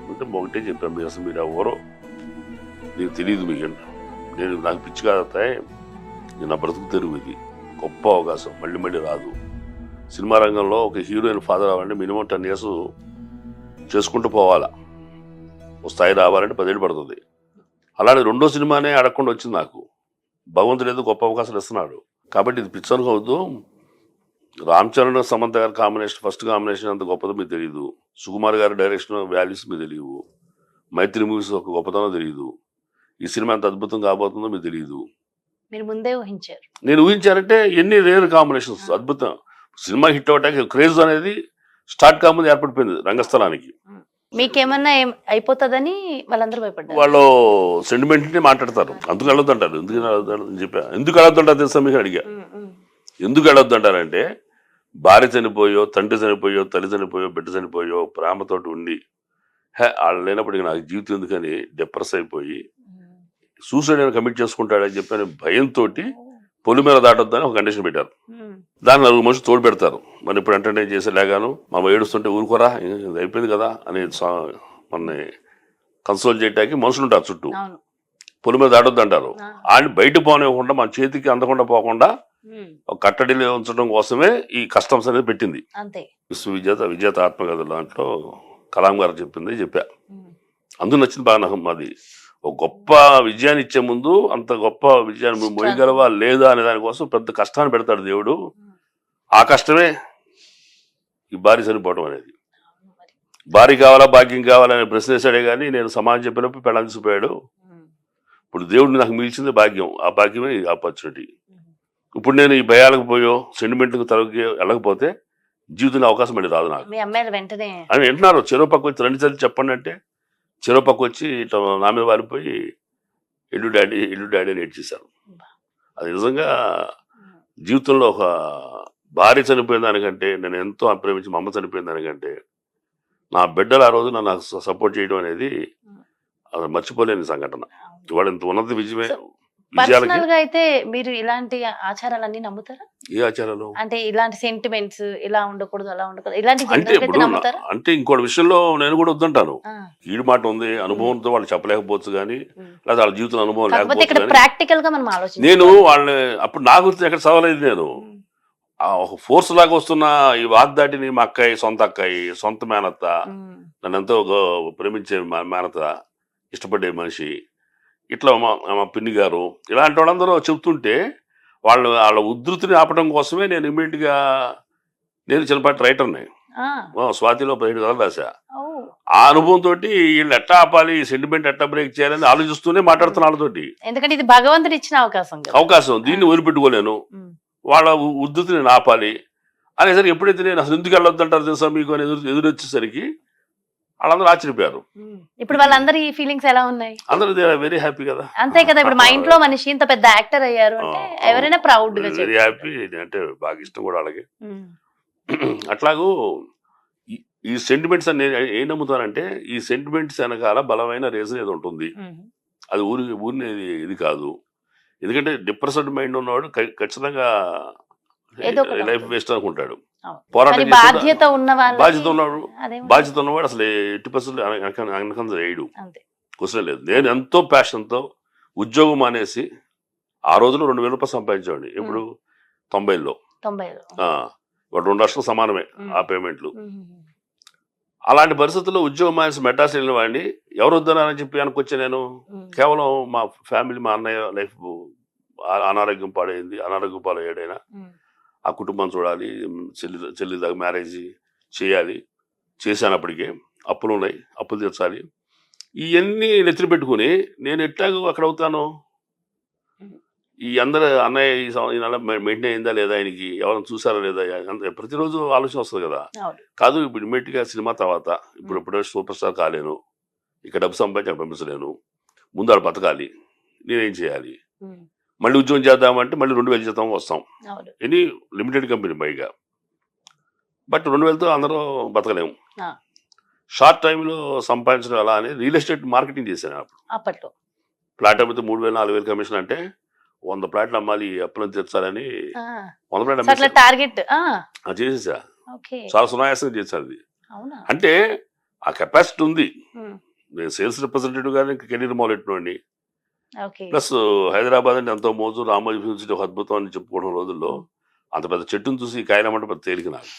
అంటే ఒకటే చెప్పాను, మీరు అసలు మీరు ఎవరో నీకు తెలియదు, మీకు నాకు పిచ్చి కాదతాయి, నేను నా బ్రతుకు తెరువు, ఇది గొప్ప అవకాశం, మళ్ళీ మళ్ళీ రాదు. సినిమా రంగంలో ఒక హీరోయిన్ ఫాదర్ అవ్వాలంటే మినిమం 10 years చేసుకుంటూ పోవాలా, ఒక స్థాయి రావాలంటే 10 ఏళ్ళు పడుతుంది. అలానే రెండో సినిమానే అడగకుండా వచ్చింది నాకు. భగవంతుడు ఏదో గొప్ప అవకాశాలు ఇస్తున్నాడు. కాబట్టి ఇది పిచ్చి అనుకోవద్దు. రామ్ చరణ్ సమంత గారి కాంబినేషన్, ఫస్ట్ కాంబినేషన్ అంత గొప్పదో మీకు తెలియదు. సుకుమార్ గారి డైరెక్షన్ వాల్యూస్ మీకు తెలియవు. మైత్రి మూవీస్ ఒక గొప్పతనం తెలియదు. ఈ సినిమా ఎంత అద్భుతం కాబోతుందో మీకు తెలియదు. మీరు ముందే ఊహించారు. నేను ఊహించానంటే ఎన్ని రేర్ కాంబినేషన్స్, అద్భుతం. సినిమా హిట్ అవటానికి క్రేజ్ అనేది స్టార్ట్ కాకముందు ఏర్పడిపోయింది రంగస్థలానికి. మీకేమన్నా అయిపోతుందని వాళ్ళందరూ భయపడ్డారు. వాళ్ళు సెంటిమెంట్ని మాట్లాడతారు, అందుకు వెళ్ళొద్దు అంటారు. ఎందుకు వెళ్ళొద్దు అని చెప్పా. ఎందుకు వెళ్ళొద్దు అంటారు తెలుసా మీకు అడిగా. ఎందుకు వెళ్ళొద్దు అంటారంటే, భార్య చనిపోయో, తండ్రి చనిపోయో, తల్లి చనిపోయో, బిడ్డ చనిపోయో, ప్రేమతోటి ఉండి వాళ్ళు లేనప్పటికీ నాకు జీవితం ఎందుకని డిప్రెస్ అయిపోయి సూసైడ్ అని కమిట్ చేసుకుంటాడని చెప్పని భయంతో పొలి మీద దాటొద్దని ఒక కండిషన్ పెట్టారు. దాన్ని 4 మనుషులు తోడు పెడతారు. మరి ఇప్పుడు ఎంటర్టైన్ చేసే లేగాను మా ఏడుస్తుంటే ఊరుకోరా ఇది అయిపోయింది కదా అని మన కన్సోల్ చేయడానికి మనుషులు ఉంటారు చుట్టూ. పొలి మీద దాటొద్దు అంటారు. ఆయన బయట పోనివ్వకుండా మన చేతికి అందకుండా పోకుండా ఒక కట్టడిలో ఉంచడం కోసమే ఈ కస్టమ్స్ అనేది పెట్టింది. విజేత ఆత్మకథ దాంట్లో కలాం గారు చెప్పా. అందుకు నచ్చింది బాగా నాకు. అది ఒక గొప్ప విజయాన్ని ఇచ్చే ముందు అంత గొప్ప విజయాన్ని మోయగలవా లేదా అనే దానికోసం పెద్ద కష్టాన్ని పెడతాడు దేవుడు. ఆ కష్టమే ఈ భార్య చనిపోవడం అనేది. భార్య కావాలా భాగ్యం కావాలనే ప్రశ్న వేసాడే కానీ నేను సమాజం చెప్పినప్పుడు పెళ్ళాల్సిపోయాడు. ఇప్పుడు దేవుడిని నాకు మిగిల్చింది భాగ్యం. ఆ భాగ్యమే ఈ ఆపర్చునిటీ. ఇప్పుడు నేను ఈ భయాలకు పోయో సెంటిమెంట్లకు తలకి వెళ్ళకపోతే జీవితంలో అవకాశం మళ్ళీ రాదు నాకు. అని వింటున్నారు. చెరువు పక్క వచ్చి 2 సార్లు చెప్పండి అంటే చెరువు పక్క వచ్చి ఇట్లా నా మీద వారిపోయి ఇల్లు డాడీ అని ఏడ్చేశాను. అది నిజంగా జీవితంలో ఒక భార్య చనిపోయిన దానికంటే, నేను ఎంతో ప్రేమించి మా అమ్మ చనిపోయిన దానికంటే, నా బిడ్డలు ఆ రోజు నన్ను సపోర్ట్ చేయడం అనేది అది మర్చిపోలేని సంఘటన. ఇవాళ ఇంత ఉన్నత విజయాలకి. అయితే మీరు ఇలాంటి ఆచారాలన్నీ నమ్ముతారా? ఏ ఆచారాలు అంటే ఇలాంటి సెంటిమెంట్స్ ఇలా ఉండకూడదు అలా ఉండకూడదు ఇలాంటి అంటే ఇంకోటి విషయంలో నేను కూడా వద్దంటాను. ఈడు మాట ఉంది, అనుభవంతో వాళ్ళు చెప్పలేకపోవచ్చు కానీ, లేదా వాళ్ళ జీవితం అనుభవం లేకపోతే ప్రాక్టికల్ గా మనం ఆలోచించాలి. నేను వాళ్ళని అప్పుడు నాకు ఎక్కడ చదవలేదు. నేను ఒక ఫోర్స్ లాగా వస్తున్న ఈ వాగ్దాటిని మా అక్కాయి, సొంత అక్కాయి, సొంత మేనత్త, నన్ను ఎంతో ప్రేమించే మేనత్త, ఇష్టపడే మనిషి, ఇట్లా మా పిన్ని గారు, ఇలాంటి వాళ్ళందరూ చెప్తుంటే వాళ్ళ ఉధృతిని ఆపడం కోసమే నేను ఇమీడియట్గా నేను చిన్నపాటి రైటర్ని. స్వాతిలో 17 కథలు రాశా. ఆ అనుభవంతో వీళ్ళు ఎట్టా ఆపాలి, సెంటిమెంట్ ఎట్టా బ్రేక్ చేయాలని ఆలోచిస్తూనే మాట్లాడుతున్న వాళ్ళతోటి. ఎందుకంటే ఇది భగవంతుడు ఇచ్చిన అవకాశం, దీన్ని వదిలిపెట్టుకోలేను. వాళ్ళ ఉద్ధృతిని నేను ఆపాలి అనేసరికి ఎప్పుడైతే నేను అసలు ఎందుకు వెళ్ళొద్దు అంటారు తెలుసా మీకు అని ఎదురొచ్చేసరికి వాళ్ళందరూ ఆశ్చర్యపోయారు. ఇప్పుడు వాళ్ళందరి ఫీలింగ్స్ ఎలా ఉన్నాయి? అందరూ వెరీ హ్యాపీ కదా. అంతే కదా. ఇప్పుడు మా ఇంట్లో మనిషి ఇంత పెద్ద యాక్టర్ అయ్యారు అంటే ఎవరైనా ప్రౌడ్ గా వెరీ హ్యాపీ. అంటే బాగా ఇష్టం కూడా అలాగే. అట్లాగూ ఈ సెంటిమెంట్స్ అని ఏం నమ్ముతానంటే, ఈ సెంటిమెంట్స్ వెనకాల బలమైన రీజన్ ఏదో ఉంటుంది. అది ఊరిని ఇది కాదు. ఎందుకంటే డిప్రెస్డ్ మైండ్ ఉన్నవాడు ఖచ్చితంగా లైఫ్ వేస్ట్ అనుకుంటాడు. పోరాటం బాధ్యత ఉన్నవాడు అసలు 80% వెనకంజ వేయడు, క్వశ్చన్ లేదు. నేను ఎంతో ప్యాషన్తో ఉద్యోగం అనేసి ఆ రోజులో 2,000 రూపాయలు సంపాదించేవాడిని. ఇప్పుడు 90లో 2 లక్షలు సమానమే ఆ పేమెంట్లు. అలాంటి పరిస్థితుల్లో ఉద్యోగం మానేసి మెడ్రాస్ వెళ్ళిన వాడిని ఎవరు వద్దనని చెప్పి అనుకొచ్చా నేను. కేవలం మా ఫ్యామిలీ, మా అన్నయ్య లైఫ్ అనారోగ్యం పాలయ్యాడైనా ఆ కుటుంబం చూడాలి, చెల్లి దగ్గర మ్యారేజ్ చేయాలి, చేశాను. అప్పటికే అప్పులు ఉన్నాయి, అప్పులు తీర్చాలి. ఇవన్నీ నెత్తిన పెట్టుకుని నేను ఎట్లాగో అక్కడ అవుతాను. ఈ అందరూ అన్నయ్య ఈ నెల మెయింటైన్ అయిందా లేదా, ఆయనకి ఎవరైనా చూసారా లేదా, ప్రతిరోజు ఆలోచన వస్తుంది కదా. కాదు ఇప్పుడు ఇమ్మీడియట్గా సినిమా తర్వాత ఇప్పుడు సూపర్ స్టార్ కాలేను, ఇక్కడ డబ్బు సంపాదించి పంపించలేను, ముందు ఆడ బతకాలి, నేనేం చేయాలి, మళ్ళీ ఉద్యోగం చేద్దామంటే మళ్ళీ 2,000 జీతం వస్తాం. ఎనీ లిమిటెడ్ కంపెనీ పైగా. బట్ 2,000తో అందరూ బతకలేము. షార్ట్ టైంలో సంపాదించడం ఎలా అని రియల్ ఎస్టేట్ మార్కెటింగ్ చేశాను అప్పుడు. ఫ్లాట్ అమ్మితే 3,000 4,000 కమిషన్ అంటే 100 ప్లాట్లు అమ్మాలి, అప్పులను తీర్చాలని ఆ. 100 ప్లాట్లు సో అట్లా అమ్మేశాను. టార్గెట్. అది చేసేసా. ఓకే. చాలా సునాయాసంగా చేశాను అది. అవునా? అంటే ఆ కెపాసిటీ ఉంది. ఉమ్. నేను సేల్స్ రిప్రజెంటేటివ్ గానే కెరీర్ మొదలెట్టినోడిని. ఓకే. ప్లస్ హైదరాబాద్ అంటే ఎంతో మోజు, రామోజీ ఫిల్మ్ సిటీ ఒక అద్భుతం అని చెప్పుకోవడం రోజుల్లో అంత పెద్ద చెట్టును చూసి కాయలమంటే పెద్ద తేలిక నాకు.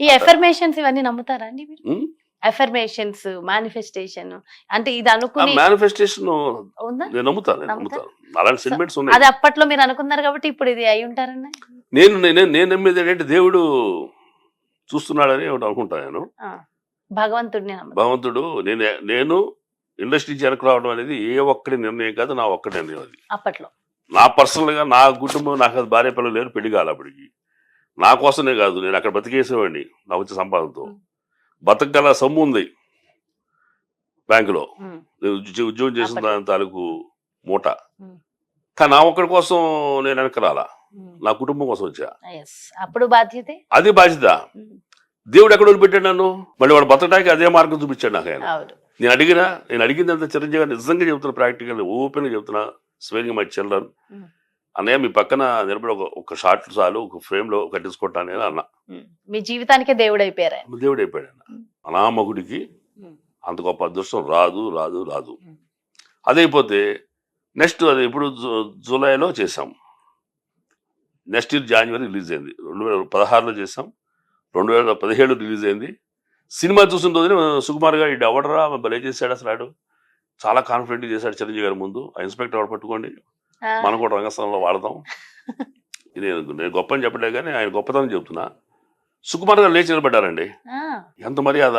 ఈ ఎఫర్మేషన్స్ ఇవన్నీ నమ్ముతారా అండి మీరు? ఉమ్? ఎఫర్మేషన్స్, మేనిఫెస్టేషన్ అంటే ఇది ఆ అనుకుని మేనిఫెస్టేషన్ ఉందా? నేను నమ్ముతాను. నమ్ముతారా? అలాంటి సెంటిమెంట్స్ అది ఉన్నాయి. అప్పట్లో మీరు అనుకున్నారు కాబట్టి ఇప్పుడు ఇది అయి ఉంటారన్న. నేను నేను నేను నమ్మేది ఏంటంటే దేవుడు చూస్తున్నాడని ఒకటి అనుకుంటాను నేను. భగవంతుడిని నమ్ముతారు. భగవంతుడు నేను ఇండస్ట్రీ వెనక్కి రావడం అనేది ఏ ఒక్కడి నిర్ణయం కాదు, నా ఒక్కడి నిర్ణయం అది. అప్పట్లో నా పర్సనల్ గా నా కుటుంబం, నాకు అది భార్య పిల్లలు లేరు, పెళ్లి కాదు అప్పటికి. నా కోసమే కాదు, నేను అక్కడ బతికేసేవాడిని నా వచ్చే సంపాదనతో. బతకగల సొమ్ము ఉంది బ్యాంకులో, ఉమ్. నేను ఉద్యోగం చేసిన అప్పట్లో. దాని తాలూకు మూట. ఉమ్. కానీ నా ఒక్కడి కోసం నేను వెనక్కి రాలా, ఉమ్. నా కుటుంబం కోసం వచ్చా. Yes. అప్పుడు బాధ్యతే. అది బాధ్యత. ఉమ్. దేవుడు ఎక్కడ వదిలిపెట్టాడు నన్ను, మళ్ళీ వాడు బతకడానికి అదే మార్గం చూపించాడు నాకు ఆయన. అవును. నేను అడిగింది అంత చిరంజీవి గారు నిజంగా చెబుతున్నా, ప్రాక్టికల్ ఓపెన్ గా చెబుతున్నా, స్వేరింగ్ మై చిల్డ్రన్, ఉమ్. అన్నయ్య మీ పక్కన నిలబడి ఒక షార్ట్ చాలు, ఒక ఫ్రేమ్ లో కట్టించుకుంటాను అన్న. ఉమ్. మీ జీవితానికే దేవుడు అయిపోయారు ఆయన. దేవుడు అయిపోయాడు ఆయన. అనామకుడికి ఉమ్. అంత గొప్ప అదృష్టం రాదు రాదు రాదు. ఉమ్. అదైపోతే నెక్స్ట్ అది ఇప్పుడు జూలైలో చేసాం, నెక్స్ట్ ఇయర్ జనవరి రిలీజ్ అయింది. 2016లో చేసాం, 2017 రిలీజ్ అయింది. సినిమా చూసిన రోజునే సుకుమార్ గారు ఇది ఎవడరా భలే చేశాడు అసలు, ఆడు చాలా కాన్ఫిడెంట్ చేశాడు చిరంజీవి గారి ముందు. ఆ ఇన్స్పెక్టర్ ఎవరు పట్టుకోండి, ఆ. మనం కూడా రంగస్థలంలో వాడదాం. నేను గొప్ప అని చెప్పలే కానీ ఆయన గొప్పతనం చెప్తున్నా. సుకుమార్ గారు లేచి నిలబడ్డారండి, ఆ. ఎంత మర్యాద.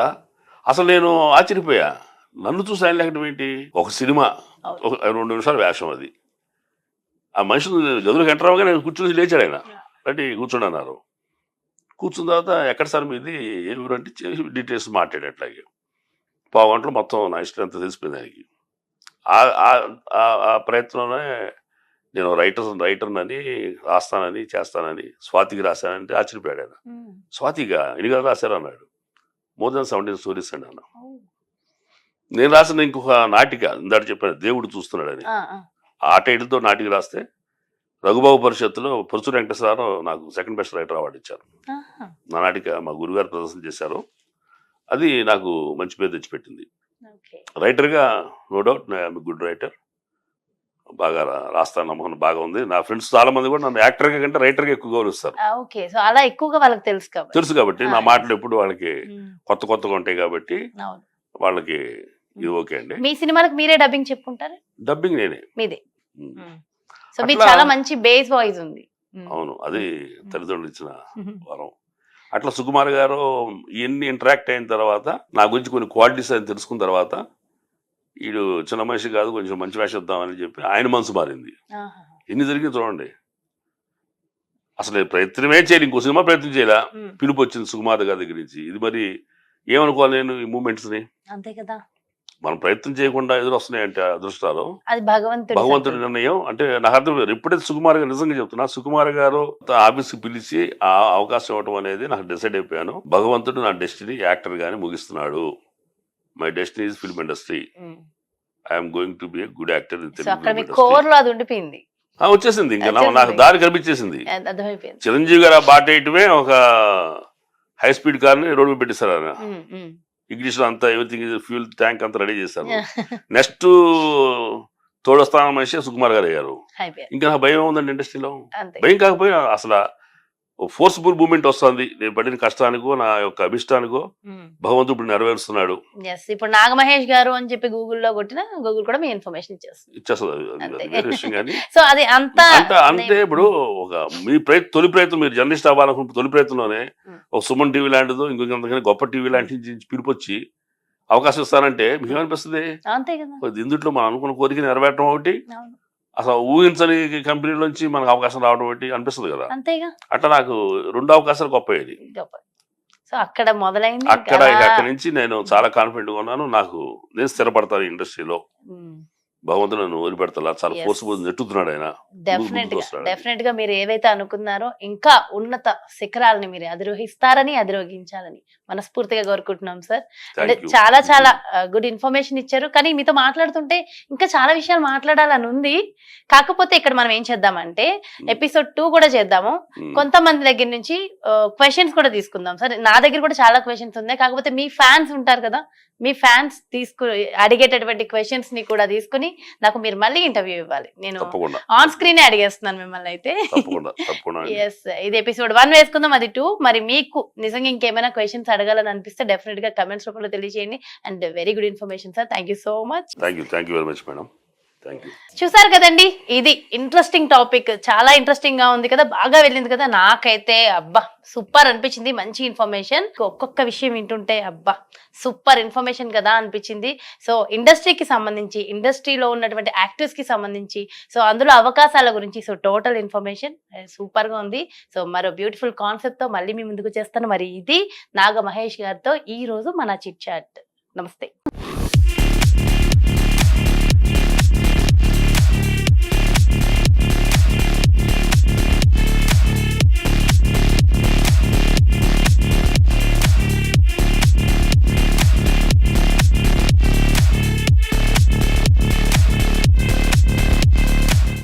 అసలు నేను ఆశ్చర్యపోయా, నన్ను చూసి ఆయన లేకటం ఏంటి. ఒక సినిమా ఒక 2 నిమిషాల వేషం అది. ఆ మనుషులు గదులకు ఎంటర్ అవ్వగా నేను కూర్చొని లేచాడు ఆయన, రండి కూర్చోండి అన్నారు. కూర్చున్న తర్వాత ఎక్కడ సార్ మీది, ఏ ఊరు అంటే డీటెయిల్స్ మాట్లాడే అట్లాగే. పావు గంటలో మొత్తం నా ఇష్టం అంతా తెలిసిపోయింది ఆయనకి. ఆ ప్రయత్నంలోనే నేను రైటర్నని రాస్తానని చేస్తానని స్వాతికి రాశానంటే ఆశ్చర్యపోయాడు ఆయన. ఉమ్. స్వాతిగా ఎన్ని కదా రాశారు అన్నాడు. మోర్ దాన్ 17 స్టోరీస్ అండి అన్న. ఓ. నేను రాసిన ఇంకొక నాటిక ఇందాక చెప్పాను, దేవుడు చూస్తున్నాడని. ఆ. ఆ. ఆ టైటిల్తో నాటిక రాస్తే రఘుబాబు పరిషత్తులో పరుచూరి వెంకటేశ్వరరావు నాకు సెకండ్ బెస్ట్ రైటర్ అవార్డు ఇచ్చారు. ఆహా. నా నాటిక మా గురుగారు ప్రదర్శన చేశారు, అది నాకు మంచి పేరు తెచ్చిపెట్టింది. ఓకే. రైటర్గా నో డౌట్ గుడ్ రైటర్, బాగా రాస్తాను నమ్మకం బాగా ఉంది. నా ఫ్రెండ్స్ చాలా మంది కూడా నన్ను యాక్టర్గా కంటే రైటర్గా ఎక్కువ గౌరవిస్తారు. ఆ, ఓకే. సో అలా ఎక్కువగా వాళ్ళకి తెలుసు కాబట్టి. తెలుసు కాబట్టి నా మాటలు ఎప్పుడు వాళ్ళకి ఉమ్. కొత్తగా ఉంటాయి కాబట్టి అవును. వాళ్ళకి ఇది ఓకే అండి. మీ సినిమాలకు మీరే డబ్బింగ్ చెప్పుకుంటారు? డబ్బింగ్ నేనే. మీదే. ఉమ్. సో మీకు అట్లా- చాలా మంచి బేస్ వాయిస్ ఉంది. అవును, అది తల్లిదండ్రులు ఇచ్చిన వరం. అట్లా సుకుమార్ గారు ఇవన్నీ ఇంటరాక్ట్ అయిన తర్వాత నా గురించి కొన్ని క్వాలిటీస్ అని తెలుసుకున్న తర్వాత, వీడు చిన్న మనిషి కాదు, కొంచెం మంచి వేషం ఇద్దామని చెప్పి ఆయన మనసు మారింది. ఆహా. ఎన్ని జరిగింది చూడండి. అసలు ప్రయత్నమే చేయాలి, ఇంకో సినిమా ప్రయత్నం చేయాల, ఉమ్. పిలుపు వచ్చింది సుకుమార్ గారి దగ్గర నుంచి. ఇది మరి ఏమనుకోవాలి నేను ఈ మూమెంట్స్ని. అంతే కదా, మనం ప్రయత్నం చేయకుండా ఎదురొస్తున్నాయంటే అదృష్టాలు అది భగవంతుడి భగవంతుడి నిర్ణయం. అంటే నాకు అర్థం లేదు. ఎప్పుడైతే సుకుమార్ గారు, నిజంగా చెప్తున్నా, సుకుమార్ గారు ఆఫీస్కి పిలిచి ఆ అవకాశం ఇవ్వడం అనేది నాకు డిసైడ్ అయిపోయాను. భగవంతుడు నా డెస్టినీ యాక్టర్ గానే ముగిస్తున్నాడు. My destiny is film industry. I'm going to be a good actor in so అక్కడ మీ తెలుగు కోర్ లో అది ఉండిపోయింది. వచ్చేసింది. ఇంకా నాకు వచ్చేసింది. దారి కనిపించేసింది. అర్థమైపోయింది. చిరంజీవి గారు ఆ బాట వేయటమే ఒక హై స్పీడ్ కార్ని రోడ్డు మీద పెట్టేశారు ఆయన. ఉమ్. ఉమ్. ఇంగ్లీష్ లో అంతా ఎవ్రీథింగ్ ఫ్యూల్ ట్యాంక్ అంతా రెడీ చేశారు. నెక్స్ట్ తోడస్థానం మనిషి సుకుమార్ గారు అయ్యారు. అయిపోయింది. ఇంకా నాకు భయం ఉందండి ఇండస్ట్రీలో. అంతే. భయం కాకపోయినా అసలు ఫోర్స్ఫుల్ మూమెంట్ వస్తుంది. నేను పడిన కష్టానికో నా యొక్క అభిష్టానికో భగవంతుడు ఇప్పుడు నెరవేరుస్తున్నాడు. ఎస్. ఇప్పుడు నాగమహేష్ గారు అని చెప్పి గూగుల్లో కొట్టినా గూగుల్ కూడా మీ ఇన్ఫర్మేషన్ ఇచ్చేస్తుంది. ఇచ్చేస్తుంది. అది వేరే విషయం. కానీ సో అది అంతా అంతే. ఇప్పుడు ఒక మీ తొలి ప్రయత్నం, మీరు జర్నలిస్ట్ అవ్వాలనుకుంటే తొలి ప్రయత్నంలోనే ఒక సుమన్ టీవీ లాంటిదో ఇంకొంతకన్నా గొప్ప టీవీ లాంటి పిలిపొచ్చి అవకాశం ఇస్తానంటే మీకు ఏమనిపిస్తుంది? అంతే కదా. ఇందుట్లో మనం అనుకున్న కోరిక నెరవేరటం ఒకటి, అవును. అసలు ఊహించని కంపెనీ నుంచి మనకు అవకాశం రావడం ఒకటి అనిపిస్తుంది కదా. అంతేగా. అట్లా నాకు 2 అవకాశాలు గొప్పది. గొప్ప. సో అక్కడ మొదలైంది. అక్కడ నుంచి నేను చాలా కాన్ఫిడెంట్ గా ఉన్నాను. నేను స్థిరపడతాను ఇండస్ట్రీలో. భగవంతుడు నన్ను వదిలిపెడతా. చాలా Yes. ఫోర్స్ నెట్టుతున్నాడు ఆయన. డెఫినెట్ గా మీరు ఏవైతే అనుకున్నారో ఇంకా ఉన్నత శిఖరాలని మీరు అధిరోహిస్తారని, అధిరోహించాలని మనస్ఫూర్తిగా కోరుకుంటున్నాం సార్. Thank అంటే you. చాలా చాలా గుడ్ ఇన్ఫర్మేషన్ ఇచ్చారు. కానీ మీతో మాట్లాడుతుంటే ఇంకా చాలా విషయాలు మాట్లాడాలని ఉంది. కాకపోతే ఇక్కడ మనం ఏం చేద్దామంటే ఎపిసోడ్ 2 కూడా చేద్దాము. కొంతమంది దగ్గర నుంచి క్వశ్చన్స్ కూడా తీసుకుందాం సార్. నా దగ్గర కూడా చాలా క్వశ్చన్స్ ఉన్నాయి. కాకపోతే మీ ఫ్యాన్స్ ఉంటారు కదా, మీ ఫ్యాన్స్ అడిగేటటువంటి క్వశ్చన్స్ ని కూడా తీసుకుని నాకు మీరు మళ్ళీ ఇంటర్వ్యూ ఇవ్వాలి. నేను తప్పకుండా ఆన్ స్క్రీనే అడిగేస్తున్నాను మిమ్మల్ని అయితే. తప్పకుండా ఎస్, ఇది ఎపిసోడ్ 1 వేసుకుందాం, అది 2. మరి మీకు నిజంగా ఇంకేమైనా క్వశ్చన్స్ అడగాలని అనిపిస్తే డెఫినెట్ గా కమెంట్స్ రూపంలో తెలియజేయండి. And very good information sir. Thank you so much. Thank you very much madam. Thank you. చూసారు కదండి, ఇది ఇంట్రెస్టింగ్ టాపిక్, చాలా ఇంట్రెస్టింగ్ గా ఉంది కదా, బాగా వెళ్ళింది కదా. నాకైతే అబ్బా సూపర్ అనిపించింది. మంచి ఇన్ఫర్మేషన్, ఒక్కొక్క విషయం వింటుంటే అబ్బా సూపర్ ఇన్ఫర్మేషన్ కదా అనిపించింది. సో ఇండస్ట్రీకి సంబంధించి, ఇండస్ట్రీలో ఉన్నటువంటి యాక్టర్స్ కి సంబంధించి, సో అందులో అవకాశాల గురించి, సో టోటల్ ఇన్ఫర్మేషన్ సూపర్ గా ఉంది. సో మరో బ్యూటిఫుల్ కాన్సెప్ట్ తో మళ్ళీ మీ ముందుకు చేస్తాను. మరి ఇది నాగ మహేష్ గారితో ఈ రోజు మన చిట్ చాట్. నమస్తే.